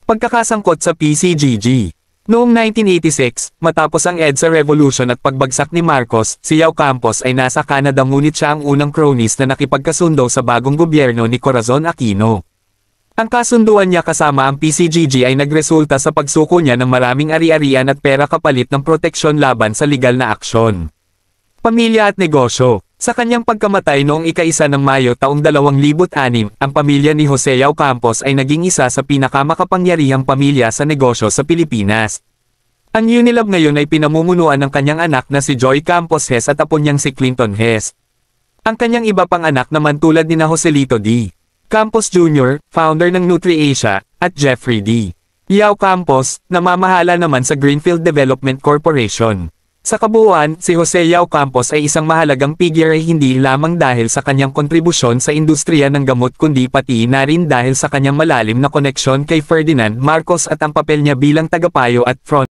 Pagkakasangkot sa PCGG. Noong 1986, matapos ang EDSA Revolution at pagbagsak ni Marcos, si Yao Campos ay nasa Canada ngunit siya ang unang cronies na nakipagkasundo sa bagong gobyerno ni Corazon Aquino. Ang kasunduan niya kasama ang PCGG ay nagresulta sa pagsuko niya ng maraming ari-arian at pera kapalit ng proteksyon laban sa legal na aksyon. Pamilya at negosyo. Sa kanyang pagkamatay noong ika-1 ng Mayo taong 2006, ang pamilya ni Jose Yao Campos ay naging isa sa pinakamakapangyarihang pamilya sa negosyo sa Pilipinas. Ang Unilab ngayon ay pinamumunuan ng kanyang anak na si Joy Campos Hes at apo niyang si Clinton Hes. Ang kanyang iba pang anak naman tulad ni na Joselito D. Campos Jr., founder ng NutriAsia, at Jeffrey D. Yao Campos, namamahala naman sa Greenfield Development Corporation. Sa kabuuan, si Jose Yao Campos ay isang mahalagang figure ay hindi lamang dahil sa kanyang kontribusyon sa industriya ng gamot kundi pati na rin dahil sa kanyang malalim na koneksyon kay Ferdinand Marcos at ang papel niya bilang tagapayo at front